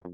All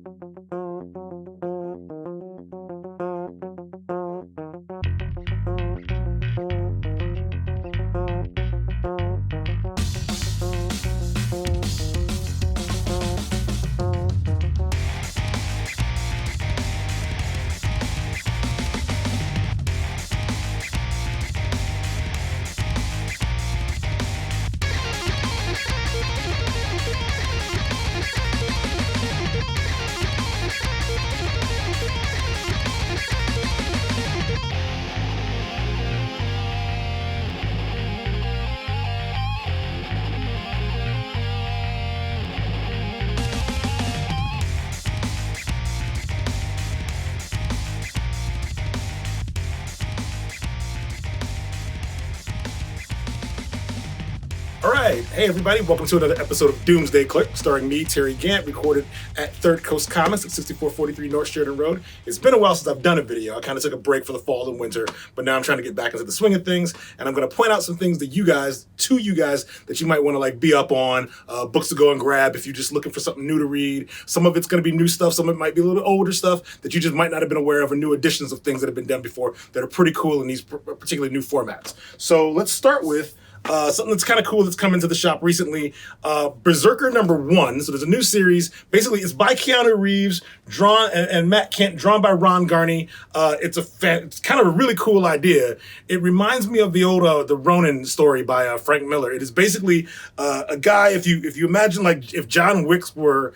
right. Hey, everybody. Welcome to another episode of Doomsday, Clerk, starring me, Terry Gant, recorded at Third Coast Comics at 6443 North Sheridan Road. It's been a while since I've done a video. I kind of took a break for the fall and winter, but now I'm trying to get back into the swing of things, and I'm going to point out some things to you guys, that you might want to be up on, books to go and grab if you're just looking for something new to read. Some of it's going to be new stuff. Some of it might be a little bit older stuff that you just might not have been aware of, or new editions of things that have been done before that are pretty cool in these particularly new formats. So let's start with something that's kind of cool that's come into the shop recently, Berserker #1. So there's a new series. Basically, it's by Keanu Reeves, drawn and Matt Kent, drawn by Ron Garney. It's kind of a really cool idea. It reminds me of the old the Ronin story by Frank Miller. It is basically a guy. If you imagine if John Wick were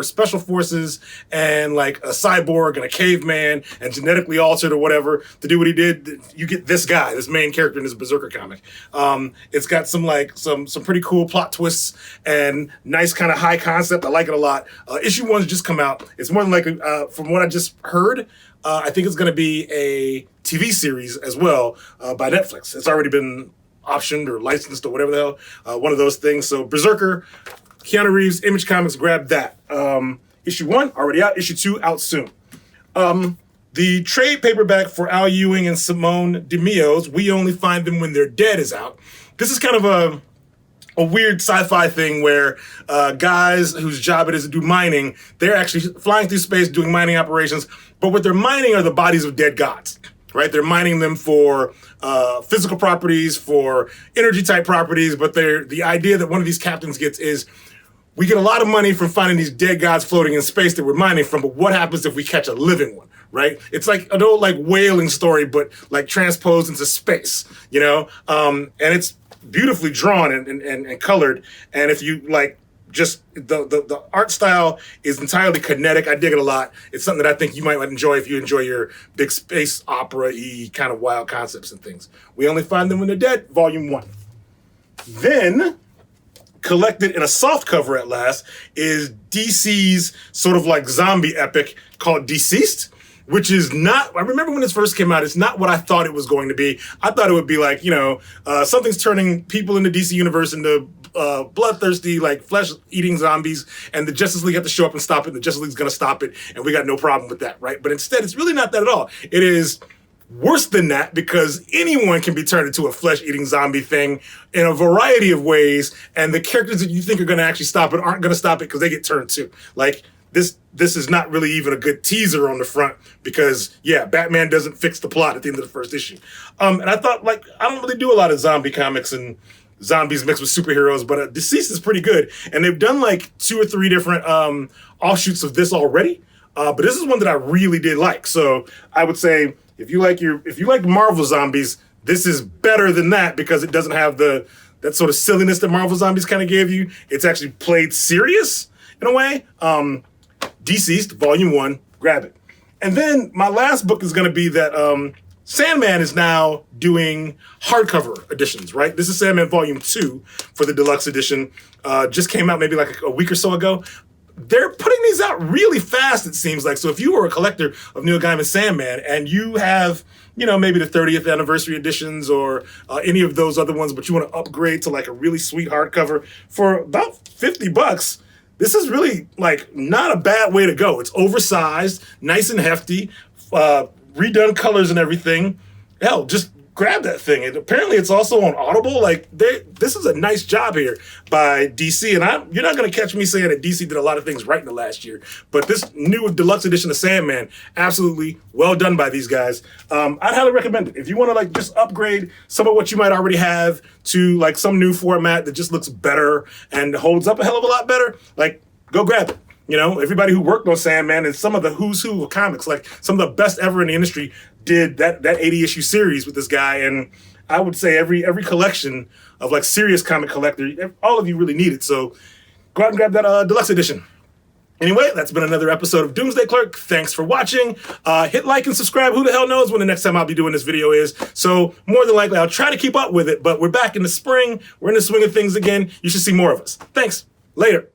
special forces and like a cyborg and a caveman and genetically altered or whatever to do what he did, you get this guy, this main character in this Berserker comic. It's got some pretty cool plot twists and nice kind of high concept. I like it a lot. Issue 1's just come out. It's more than likely, from what I just heard, I think it's going to be a TV series as well by Netflix. It's already been optioned or licensed or whatever the hell, one of those things. So Berserker, Keanu Reeves, Image Comics, grab that. Issue 1 already out. Issue 2 out soon. The trade paperback for Al Ewing and Simone DeMio's We Only Find Them When They're Dead is out. This is kind of a weird sci-fi thing where guys whose job it is to do mining, they're actually flying through space doing mining operations, but what they're mining are the bodies of dead gods, right? They're mining them for physical properties, for energy-type properties, but the idea that one of these captains gets is, we get a lot of money from finding these dead gods floating in space that we're mining from, but what happens if we catch a living one? Right? It's like an old whaling story, but transposed into space, and it's beautifully drawn and colored. And if you just the art style is entirely kinetic. I dig it a lot. It's something that I think you might enjoy if you enjoy your big space opera-y kind of wild concepts and things. We Only Find Them When They're Dead, Volume 1. Then, collected in a soft cover at last, is DC's sort of zombie epic called Deceased, which is not, I remember when this first came out, it's not what I thought it was going to be. I thought it would be something's turning people in the DC universe into bloodthirsty, flesh-eating zombies, and the Justice League have to show up and stop it, and the Justice League's gonna stop it, and we got no problem with that, right? But instead, it's really not that at all. It is worse than that, because anyone can be turned into a flesh-eating zombie thing in a variety of ways, and the characters that you think are gonna actually stop it aren't gonna stop it because they get turned too. This is not really even a good teaser on the front because, yeah, Batman doesn't fix the plot at the end of the first issue. And I thought, I don't really do a lot of zombie comics and zombies mixed with superheroes, but Deceased is pretty good. And they've done 2 or 3 different offshoots of this already. But this is one that I really did like. So I would say if you like Marvel zombies, this is better than that because it doesn't have that sort of silliness that Marvel zombies kind of gave you. It's actually played serious in a way. Deceased, Volume 1, grab it. And then my last book is going to be that Sandman is now doing hardcover editions, right? This is Sandman Volume 2 for the deluxe edition. Just came out maybe a week or so ago. They're putting these out really fast, it seems like. So if you were a collector of Neil Gaiman's Sandman and you have, maybe the 30th anniversary editions or any of those other ones, but you want to upgrade to a really sweet hardcover for about $50, this is really not a bad way to go. It's oversized, nice and hefty, redone colors and everything. Hell, just grab that thing. And apparently it's also on Audible. Like, this is a nice job here by DC. And you're not going to catch me saying that DC did a lot of things right in the last year. But this new deluxe edition of Sandman, absolutely well done by these guys. I'd highly recommend it. If you want to like just upgrade some of what you might already have to like some new format that just looks better and holds up a hell of a lot better, like, go grab it. You know, everybody who worked on Sandman and some of the who's who of comics, like some of the best ever in the industry, did that 80-issue series with this guy. And I would say every collection of like serious comic collector, all of you really need it. So go out and grab that deluxe edition. Anyway, that's been another episode of Doomsday Clerk. Thanks for watching. Hit like and subscribe. Who the hell knows when the next time I'll be doing this video is. So more than likely, I'll try to keep up with it. But we're back in the spring. We're in the swing of things again. You should see more of us. Thanks. Later.